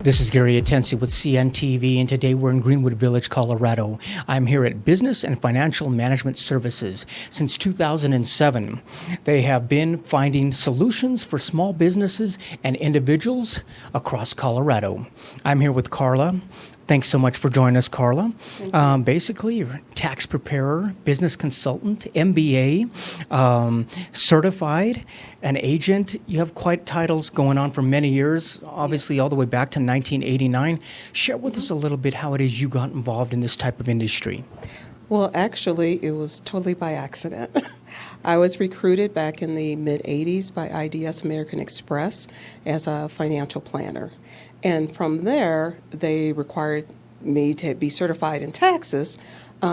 This is Gary Atensi with CNTV, and today we're in Greenwood Village, Colorado. I'm here at Business and Financial Management Services. Since 2007, they have been finding solutions for small businesses and individuals across Colorado. I'm here with Carla. Thanks so much for joining us, Carla. Basically, you're a tax preparer, business consultant, MBA, certified, an agent. You have quite titles going on for many years, obviously all the way back to 1989. Share with us a little bit how it is you got involved in this type of industry. Well, actually, it was totally by accident. I was recruited back in the mid-'80s by IDS American Express as a financial planner. And from there, they required me to be certified in taxes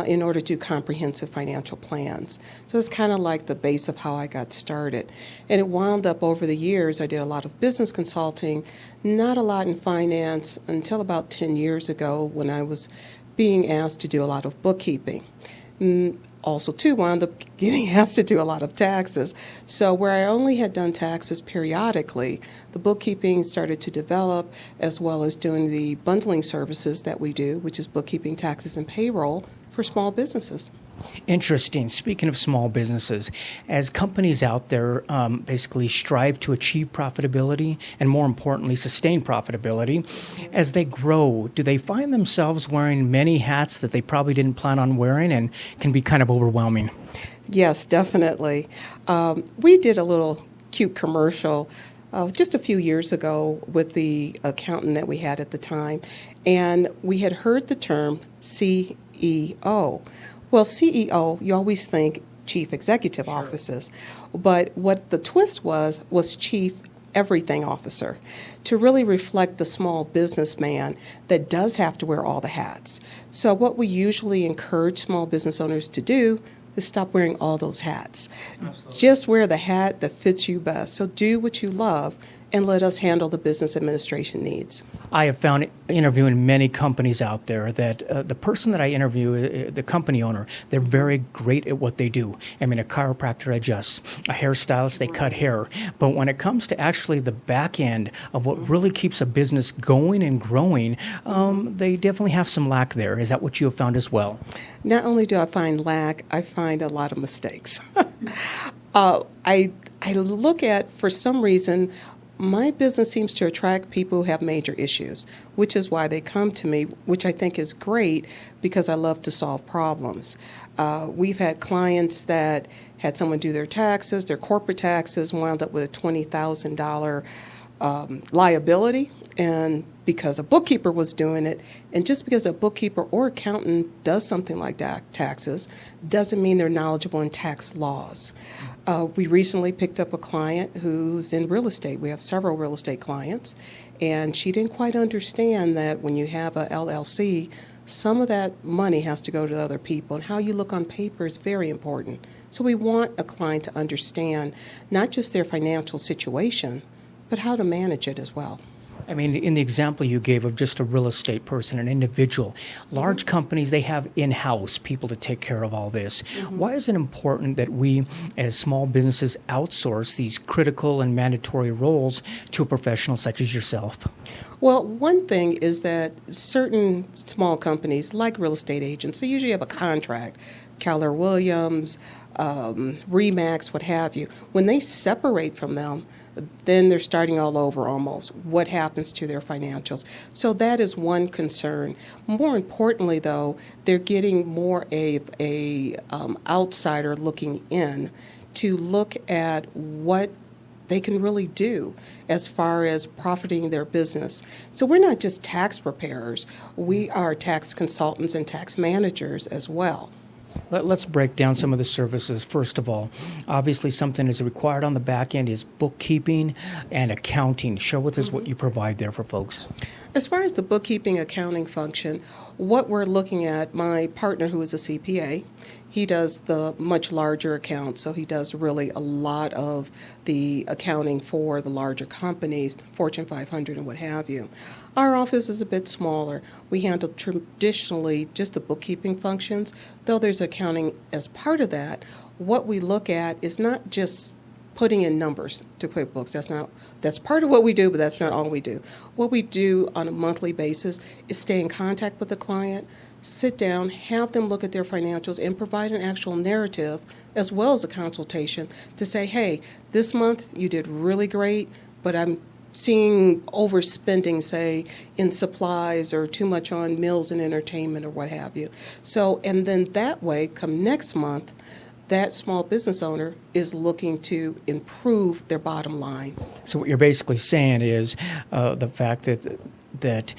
in order to do comprehensive financial plans. So it's kind of like the base of how I got started. And it wound up over the years. I did a lot of business consulting, not a lot in finance until about 10 years ago when I was being asked to do a lot of bookkeeping. Also, too, wound up getting asked to do a lot of taxes. So where I only had done taxes periodically, the bookkeeping started to develop, as well as doing the bundling services that we do, which is bookkeeping, taxes, and payroll for small businesses. Interesting. Speaking of small businesses, as companies out there basically strive to achieve profitability and, more importantly, sustain profitability, as they grow, do they find themselves wearing many hats that they probably didn't plan on wearing and can be kind of overwhelming? Yes, definitely. We did a little cute commercial just a few years ago with the accountant that we had at the time, and we had heard the term CEO. Well, CEO, you always think Chief Executive Officers, but what the twist was Chief Everything Officer, to really reflect the small businessman that does have to wear all the hats. So what we usually encourage small business owners to do is stop wearing all those hats. Absolutely. Just wear the hat that fits you best. So do what you love and let us handle the business administration needs. I have found interviewing many companies out there that the person that I interview, the company owner, they're very great at what they do. I mean, a chiropractor adjusts, a hairstylist, they cut hair. But when it comes to actually the back end of what really keeps a business going and growing, they definitely have some lack there. Is that what you have found as well? Not only do I find lack, I find a lot of mistakes. I look at, for some reason, my business seems to attract people who have major issues, which is why they come to me, which I think is great because I love to solve problems. We've had clients that had someone do their taxes, their corporate taxes, wound up with a $20,000 liability, and because a bookkeeper was doing it, and just because a bookkeeper or accountant does something like that, taxes, doesn't mean they're knowledgeable in tax laws. We recently picked up a client who's in real estate. We have several real estate clients, and she didn't quite understand that when you have a LLC, some of that money has to go to other people, and how you look on paper is very important. So we want a client to understand not just their financial situation, but how to manage it as well. I mean, in the example you gave of just a real estate person, an individual, large companies, they have in-house people to take care of all this. Why is it important that we, as small businesses, outsource these critical and mandatory roles to a professional such as yourself? Well, one thing is that certain small companies, like real estate agents, they usually have a contract, Keller Williams, Remax, what have you. When they separate from them, then they're starting all over almost. What happens to their financials? So that is one concern. More importantly, though, they're getting more of a outsider looking in to look at what they can really do as far as profiting their business. So we're not just tax preparers. We are tax consultants and tax managers as well. Let's break down some of the services. First of all, obviously something is required on the back end is bookkeeping and accounting. Share with us what you provide there for folks. As far as the bookkeeping accounting function, what we're looking at, my partner who is a CPA, he does the much larger accounts, so he does really a lot of the accounting for the larger companies, Fortune 500 and what have you. Our office is a bit smaller. We handle traditionally just the bookkeeping functions, though there's accounting as part of that. What we look at is not just putting in numbers to QuickBooks. That's part of what we do, but that's not all we do. What we do on a monthly basis is stay in contact with the client, sit down, have them look at their financials, and provide an actual narrative as well as a consultation to say, hey, this month you did really great, but I'm seeing overspending, say, in supplies or too much on meals and entertainment or what have you. So, and then that way, come next month, that small business owner is looking to improve their bottom line. So what you're basically saying is the fact that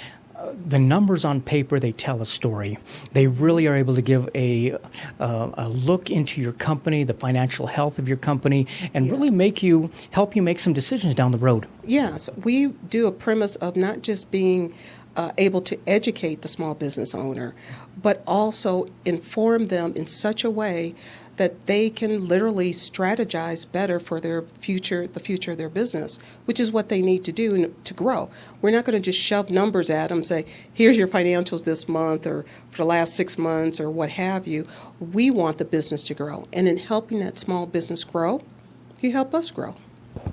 the numbers on paper, they tell a story. They really are able to give a look into your company, the financial health of your company, and really help you make some decisions down the road. Yes, we do a premise of not just being able to educate the small business owner, but also inform them in such a way that they can literally strategize better for their future, the future of their business, which is what they need to do to grow. We're not going to just shove numbers at them, say, here's your financials this month or for the last 6 months or what have you. We want the business to grow. And in helping that small business grow, you help us grow.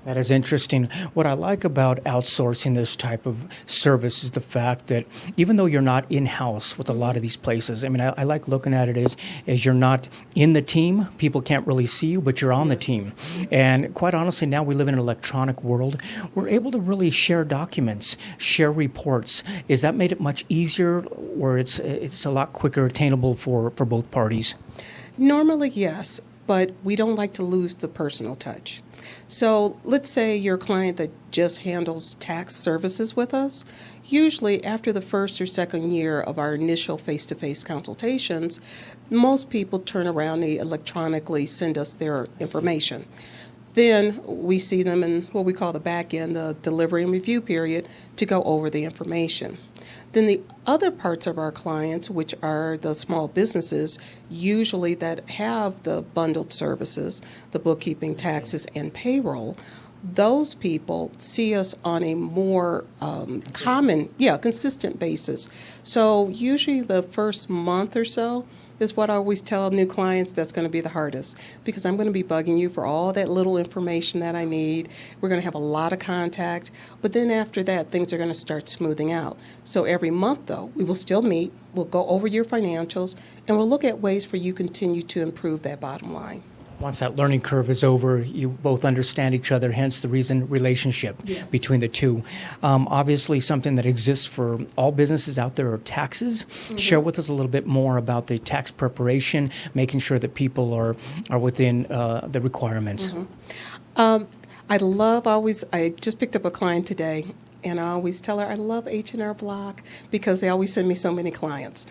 That is interesting. What I like about outsourcing this type of service is the fact that even though you're not in-house with a lot of these places, I mean, I like looking at it as you're not in the team. People can't really see you, but you're on the team. And quite honestly, now we live in an electronic world. We're able to really share documents, share reports. Is that made it much easier, or it's a lot quicker attainable for both parties? Normally, yes, but we don't like to lose the personal touch. So let's say you're a client that just handles tax services with us. Usually after the first or second year of our initial face-to-face consultations, most people turn around and electronically send us their information. Then we see them in what we call the back end, the delivery and review period, to go over the information. Then the other parts of our clients, which are the small businesses, usually that have the bundled services, the bookkeeping, taxes, and payroll, those people see us on a more consistent basis. So usually the first month or so is what I always tell new clients that's going to be the hardest, because I'm going to be bugging you for all that little information that I need. We're going to have a lot of contact, but then after that, things are going to start smoothing out. So every month, though, we will still meet, we'll go over your financials, and we'll look at ways for you to continue to improve that bottom line. Once that learning curve is over, you both understand each other, hence the relationship between the two. Obviously, something that exists for all businesses out there are taxes. Mm-hmm. Share with us a little bit more about the tax preparation, making sure that people are within the requirements. Mm-hmm. I just picked up a client today, and I always tell her I love H&R Block because they always send me so many clients.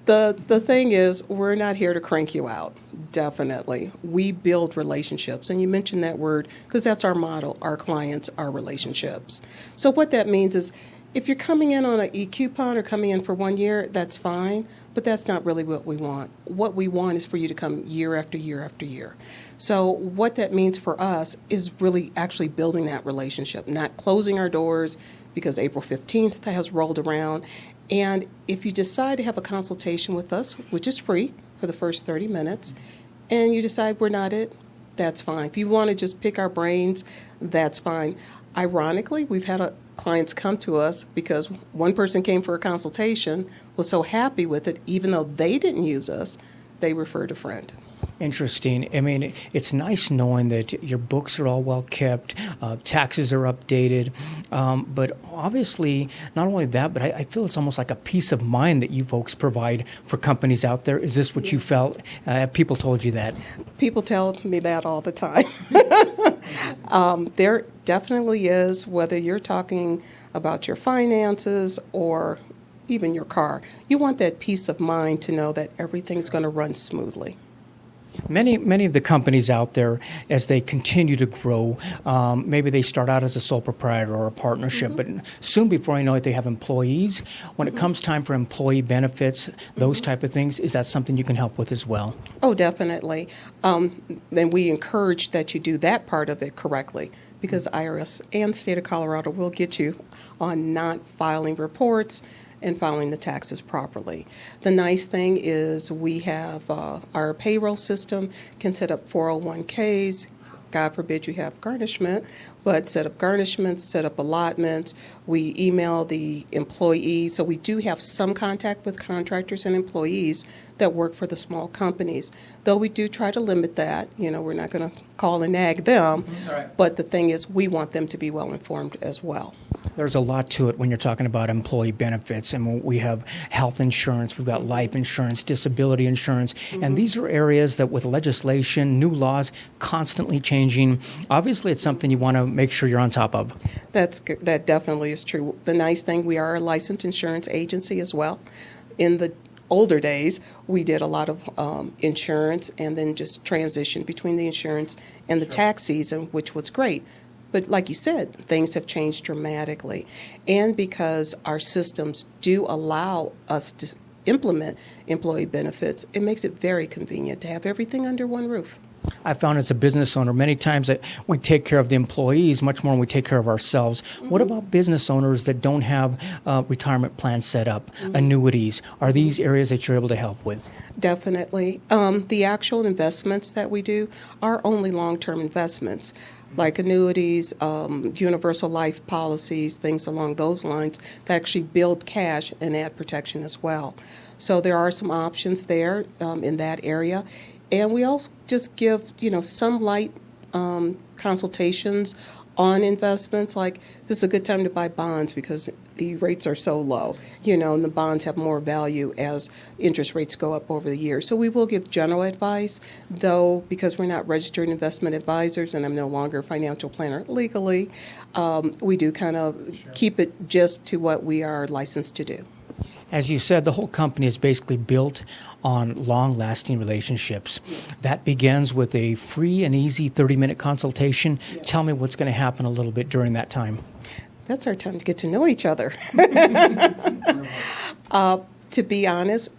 The thing is, we're not here to crank you out, definitely. We build relationships, and you mentioned that word because that's our motto, our clients, our relationships. So what that means is if you're coming in on an e-coupon or coming in for 1 year, that's fine, but that's not really what we want. What we want is for you to come year after year after year. So what that means for us is really actually building that relationship, not closing our doors because April 15th has rolled around. And if you decide to have a consultation with us, which is free for the first 30 minutes, and you decide we're not it, that's fine. If you want to just pick our brains, that's fine. Ironically, we've had clients come to us because one person came for a consultation, was so happy with it, even though they didn't use us, they referred a friend. Interesting. I mean, it's nice knowing that your books are all well kept, taxes are updated, but obviously not only that, but I feel it's almost like a peace of mind that you folks provide for companies out there. Is this what you felt? People told you that? People tell me that all the time. There definitely is, whether you're talking about your finances or even your car, you want that peace of mind to know that everything's going to run smoothly. Many of the companies out there, as they continue to grow, maybe they start out as a sole proprietor or a partnership, mm-hmm. but soon before I know it, they have employees. When it comes time for employee benefits, those type of things, is that something you can help with as well? Oh, definitely. Then we encourage that you do that part of it correctly, because IRS and State of Colorado will get you on not filing reports and filing the taxes properly. The nice thing is we have our payroll system can set up 401ks. God forbid you have garnishment, but set up garnishments, set up allotments. We email the employees. So we do have some contact with contractors and employees that work for the small companies. Though we do try to limit that. We're not going to call and nag them. Right. But the thing is, we want them to be well informed as well. There's a lot to it when you're talking about employee benefits, and we have health insurance, we've got life insurance, disability insurance, and these are areas that with legislation, new laws constantly changing, obviously it's something you want to make sure you're on top of. That's good. That definitely is true. The nice thing, we are a licensed insurance agency as well. In the older days, we did a lot of insurance and then just transitioned between the insurance and the tax season, which was great. But like you said, things have changed dramatically. And because our systems do allow us to implement employee benefits, it makes it very convenient to have everything under one roof. I found as a business owner many times that we take care of the employees much more than we take care of ourselves. What about business owners that don't have retirement plans set up, annuities? Are these areas that you're able to help with? Definitely. The actual investments that we do are only long-term investments, like annuities, universal life policies, things along those lines that actually build cash and add protection as well. So there are some options there in that area. And we also just give, some light consultations on investments, like this is a good time to buy bonds because the rates are so low, and the bonds have more value as interest rates go up over the years. So we will give general advice, though, because we're not registered investment advisors and I'm no longer a financial planner legally, we do kind of keep it just to what we are licensed to do. As you said, the whole company is basically built on long-lasting relationships. Yes. That begins with a free and easy 30-minute consultation. Yes. Tell me what's going to happen a little bit during that time. That's our time to get to know each other. To be honest,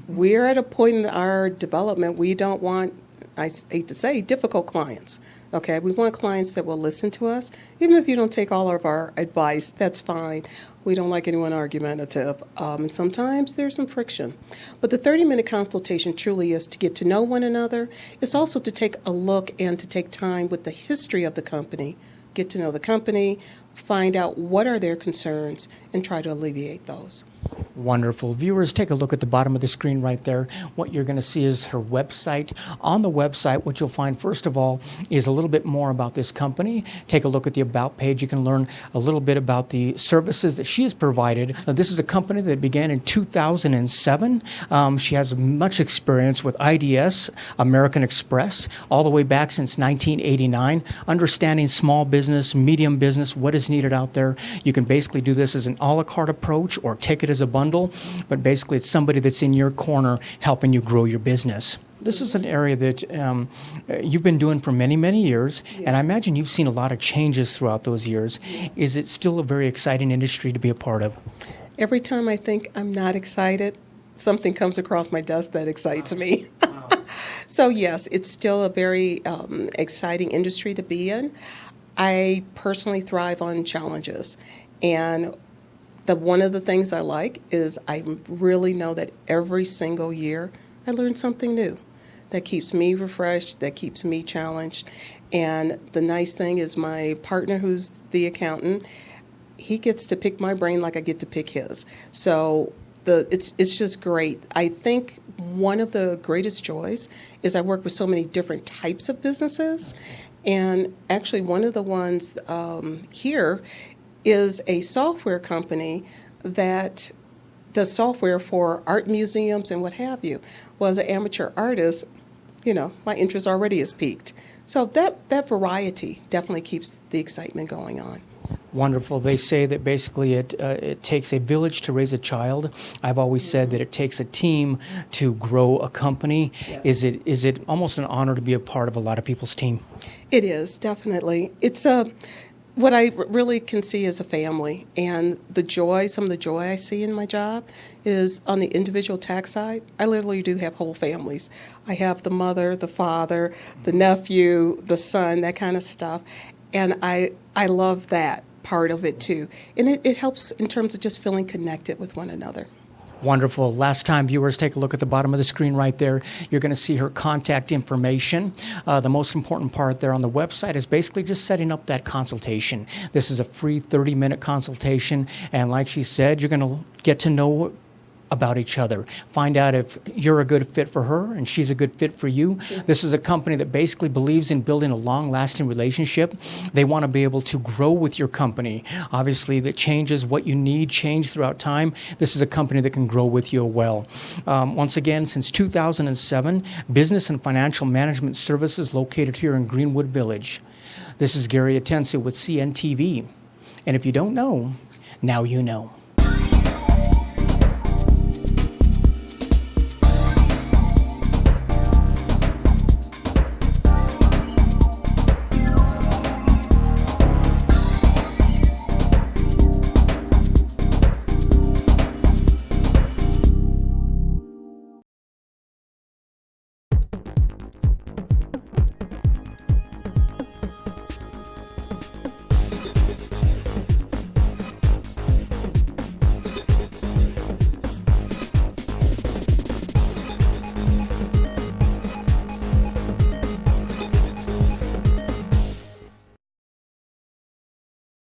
we're at a point in our development, we don't want, I hate to say, difficult clients. Okay, we want clients that will listen to us. Even if you don't take all of our advice, that's fine. We don't like anyone argumentative, and sometimes there's some friction. But the 30-minute consultation truly is to get to know one another. It's also to take a look and to take time with the history of the company, get to know the company, find out what are their concerns, and try to alleviate those. Wonderful. Viewers, take a look at the bottom of the screen right there. What you're going to see is her website. On the website, what you'll find, first of all, is a little bit more about this company. Take a look at the About page. You can learn a little bit about the services that she has provided. This is a company that began in 2007. She has much experience with IDS, American Express, all the way back since 1989, understanding small business, medium business, what is needed out there. You can basically do this as an a la carte approach or take it as a bundle, but basically it's somebody that's in your corner helping you grow your business. This is an area that you've been doing for many, many years, yes. And I imagine you've seen a lot of changes throughout those years. Yes. Is it still a very exciting industry to be a part of? Every time I think I'm not excited, something comes across my desk that excites me. Wow. So yes, it's still a very exciting industry to be in. I personally thrive on challenges, and one of the things I like is I really know that every single year I learn something new that keeps me refreshed, that keeps me challenged. And the nice thing is my partner, who's the accountant, he gets to pick my brain like I get to pick his. So it's just great. I think one of the greatest joys is I work with so many different types of businesses. And actually one of the ones here is a software company that does software for art museums and what have you. Well, as an amateur artist, my interest already is piqued. So that variety definitely keeps the excitement going on. Wonderful. They say that basically it takes a village to raise a child. I've always said that it takes a team to grow a company. Yes. Is it almost an honor to be a part of a lot of people's team? It is, definitely. It's what I really can see as a family, and some of the joy I see in my job is on the individual tax side. I literally do have whole families. I have the mother, the father, the nephew, the son, that kind of stuff, and I love that part of it too. And it helps in terms of just feeling connected with one another. Wonderful. Last time viewers, take a look at the bottom of the screen right there. You're going to see her contact information. The most important part there on the website is basically just setting up that consultation. This is a free 30-minute consultation, and like she said, you're going to get to know about each other. Find out if you're a good fit for her and she's a good fit for you. This is a company that basically believes in building a long-lasting relationship. They want to be able to grow with your company. Obviously, that changes what you need, change throughout time. This is a company that can grow with you well. Once again, since 2007, business and financial management services located here in Greenwood Village. This is Gary Atencio with CNTV. And if you don't know, now you know.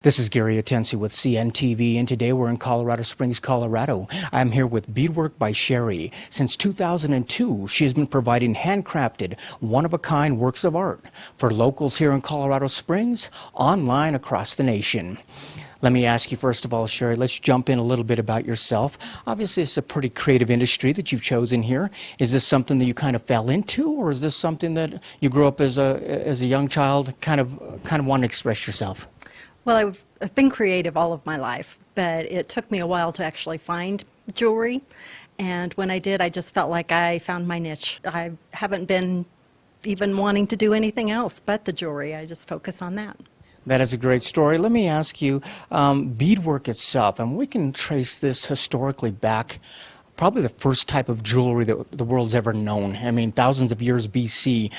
This is Gary Atencio with CNTV, and today we're in Colorado Springs, Colorado. I'm here with Beadwork by Sherry. Since 2002, she has been providing handcrafted, one-of-a-kind works of art for locals here in Colorado Springs, online across the nation. Let me ask you, first of all, Sherry, let's jump in a little bit about yourself. Obviously, it's a pretty creative industry that you've chosen here. Is this something that you kind of fell into, or is this something that you grew up as a young child, kind of want to express yourself? Well, I've been creative all of my life, but it took me a while to actually find jewelry. And when I did, I just felt like I found my niche. I haven't been even wanting to do anything else but the jewelry. I just focus on that. That is a great story. Let me ask you, beadwork itself, and we can trace this historically back, probably the first type of jewelry that the world's ever known. I mean, thousands of years BC.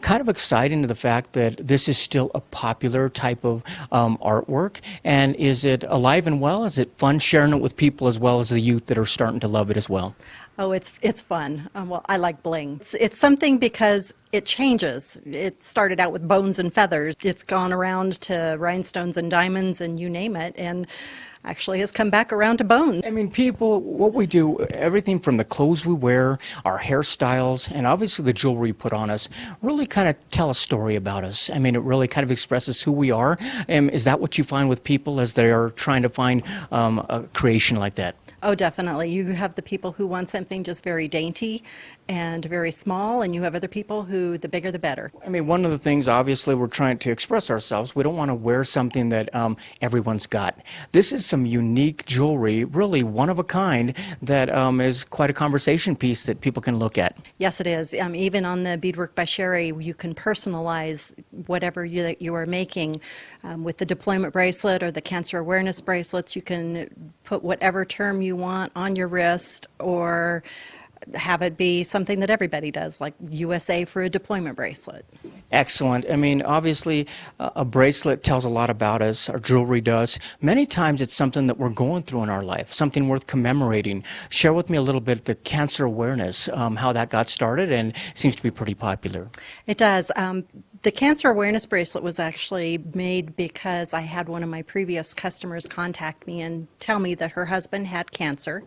Kind of exciting to the fact that this is still a popular type of artwork. And is it alive and well? Is it fun sharing it with people as well as the youth that are starting to love it as well? Oh, it's fun. Well, I like bling. It's something because it changes. It started out with bones and feathers. It's gone around to rhinestones and diamonds and you name it. And actually has come back around to bones. I mean, people, what we do, everything from the clothes we wear, our hairstyles, and obviously the jewelry we put on us, really kind of tell a story about us. I mean, it really kind of expresses who we are. Is that what you find with people as they are trying to find a creation like that? Oh, definitely. You have the people who want something just very dainty and very small, and you have other people who the bigger the better. I mean, one of the things, obviously, we're trying to express ourselves. We don't want to wear something that everyone's got. This is some unique jewelry, really one of a kind, that is quite a conversation piece that people can look at. Yes, it is. Even on the Beadwork by Sherry, you can personalize whatever you are making. With the Deployment Bracelet or the Cancer Awareness Bracelets, you can put whatever term you want on your wrist, or have it be something that everybody does, like USA for a deployment bracelet. Excellent. I mean, obviously, a bracelet tells a lot about us, our jewelry does. Many times it's something that we're going through in our life, something worth commemorating. Share with me a little bit the cancer awareness, how that got started, and seems to be pretty popular. It does. The Cancer Awareness Bracelet was actually made because I had one of my previous customers contact me and tell me that her husband had cancer,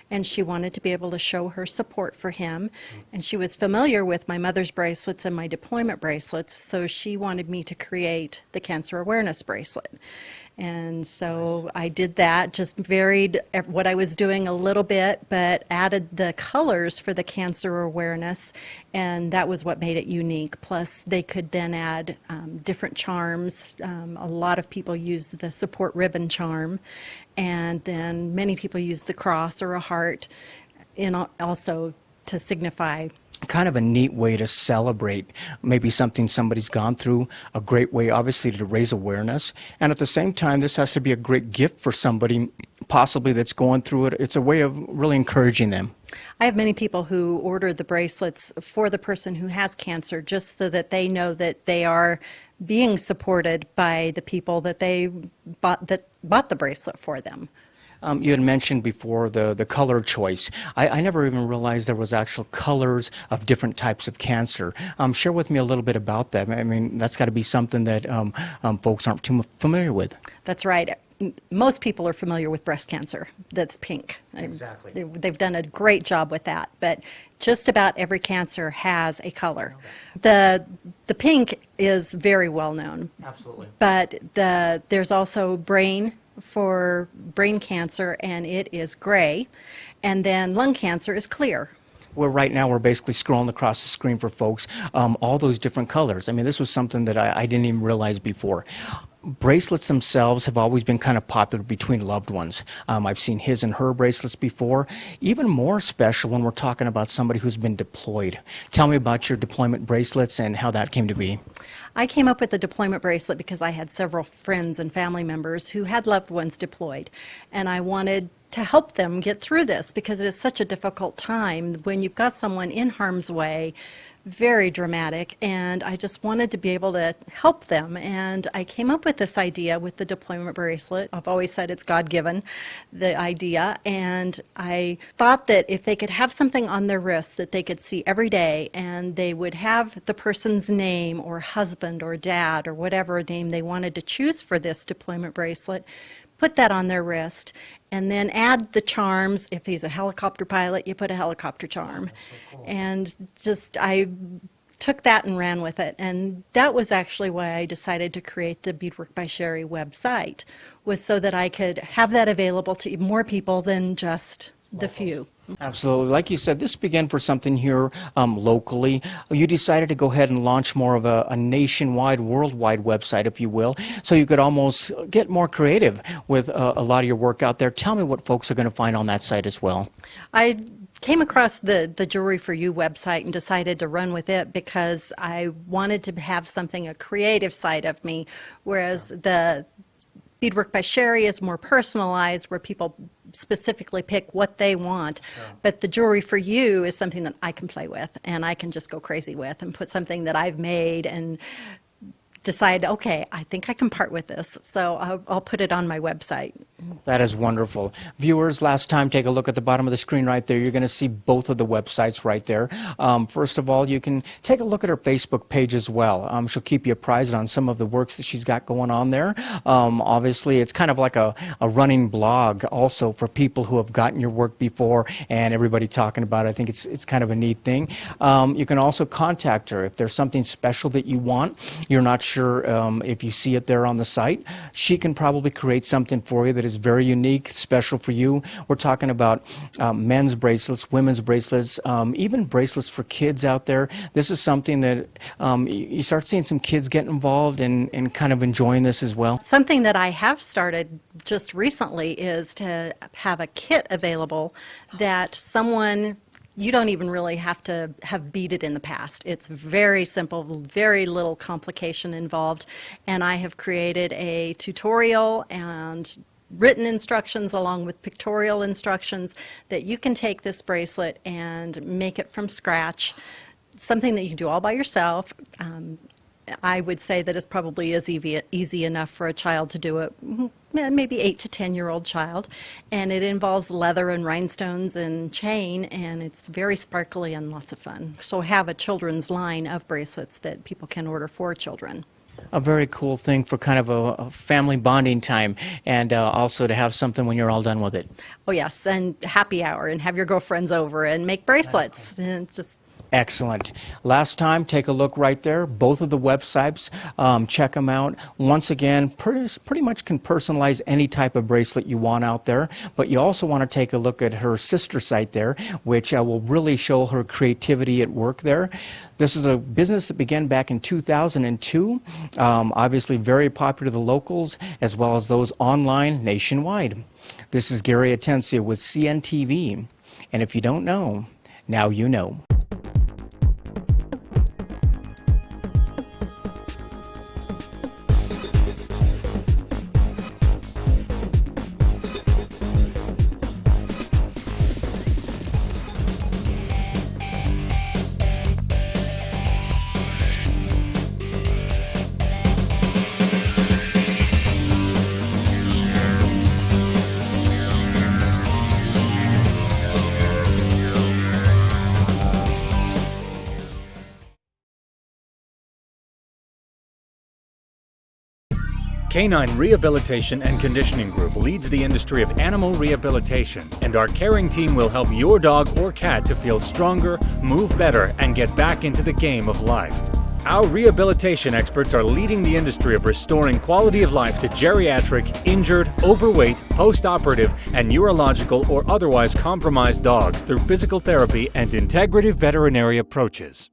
and she wanted to be able to show her support for him. And she was familiar with my mother's bracelets and my deployment bracelets, so she wanted me to create the Cancer Awareness Bracelet. And so I did that, just varied what I was doing a little bit, but added the colors for the cancer awareness, and that was what made it unique. Plus, they could then add different charms. A lot of people use the support ribbon charm, and then many people use the cross or a heart, and also to signify kind of a neat way to celebrate maybe something somebody's gone through, a great way obviously to raise awareness, and at the same time this has to be a great gift for somebody possibly that's going through it. It's a way of really encouraging them. I have many people who order the bracelets for the person who has cancer just so that they know that they are being supported by the people that bought the bracelet for them. You had mentioned before the color choice. I never even realized there was actual colors of different types of cancer. Share with me a little bit about that. I mean, that's got to be something that folks aren't too familiar with. That's right. Most people are familiar with breast cancer. That's pink. Exactly. They've done a great job with that. But just about every cancer has a color. The pink is very well known. Absolutely. But there's also for brain cancer, and it is gray. And then lung cancer is clear. Well, right now we're basically scrolling across the screen for folks, all those different colors. I mean, this was something that I didn't even realize before. Bracelets themselves have always been kind of popular between loved ones. I've seen his and her bracelets before. Even more special when we're talking about somebody who's been deployed. Tell me about your deployment bracelets and how that came to be. I came up with the deployment bracelet because I had several friends and family members who had loved ones deployed, and I wanted to help them get through this because it is such a difficult time when you've got someone in harm's way. Very dramatic, and I just wanted to be able to help them, and I came up with this idea with the deployment bracelet. I've always said it's God-given, the idea, and I thought that if they could have something on their wrist that they could see every day, and they would have the person's name or husband or dad or whatever name they wanted to choose for this deployment bracelet, put that on their wrist, and then add the charms. If he's a helicopter pilot, you put a helicopter charm. So cool. And just, I took that and ran with it. And that was actually why I decided to create the Beadwork by Sherry website, was so that I could have that available to more people than just the few. Absolutely. Like you said, this began for something here locally. You decided to go ahead and launch more of a nationwide, worldwide website, if you will, so you could almost get more creative with a lot of your work out there. Tell me what folks are going to find on that site as well. I came across the Jewelry for You website and decided to run with it because I wanted to have something, a creative side of me, whereas the Beadwork by Sherry is more personalized, where people specifically pick what they want. Sure. But the Jewelry for You is something that I can play with and I can just go crazy with and put something that I've made and decide, okay, I think I can part with this, so I'll put it on my website. That is wonderful. Viewers, last time, take a look at the bottom of the screen right there. You're going to see both of the websites right there. First of all, you can take a look at her Facebook page as well. She'll keep you apprised on some of the works that she's got going on there. Obviously, it's kind of like a running blog also for people who have gotten your work before and everybody talking about it. I think it's kind of a neat thing. You can also contact her if there's something special that you want. You're not sure if you see it there on the site. She can probably create something for you that is very unique, special for you. We're talking about men's bracelets, women's bracelets, even bracelets for kids out there. This is something that you start seeing some kids get involved and kind of enjoying this as well. Something that I have started just recently is to have a kit available that someone, you don't even really have to have beaded in the past. It's very simple, very little complication involved, and I have created a tutorial and written instructions along with pictorial instructions that you can take this bracelet and make it from scratch, something that you can do all by yourself. I would say that it probably is easy enough for a child to do it, maybe 8 to 10-year-old child, and it involves leather and rhinestones and chain, and it's very sparkly and lots of fun. So have a children's line of bracelets that people can order for children. A very cool thing for kind of a family bonding time, and also to have something when you're all done with it. Oh yes, and happy hour, and have your girlfriends over and make bracelets. And it's just excellent. Last time, take a look right there. Both of the websites, check them out. Once again, pretty much can personalize any type of bracelet you want out there, but you also want to take a look at her sister site there, which will really show her creativity at work there. This is a business that began back in 2002, obviously very popular to the locals as well as those online nationwide. This is Gary Atencia with CNTV, and if you don't know, now you know. Canine Rehabilitation and Conditioning Group leads the industry of animal rehabilitation, and our caring team will help your dog or cat to feel stronger, move better, and get back into the game of life. Our rehabilitation experts are leading the industry of restoring quality of life to geriatric, injured, overweight, post-operative, and neurological or otherwise compromised dogs through physical therapy and integrative veterinary approaches.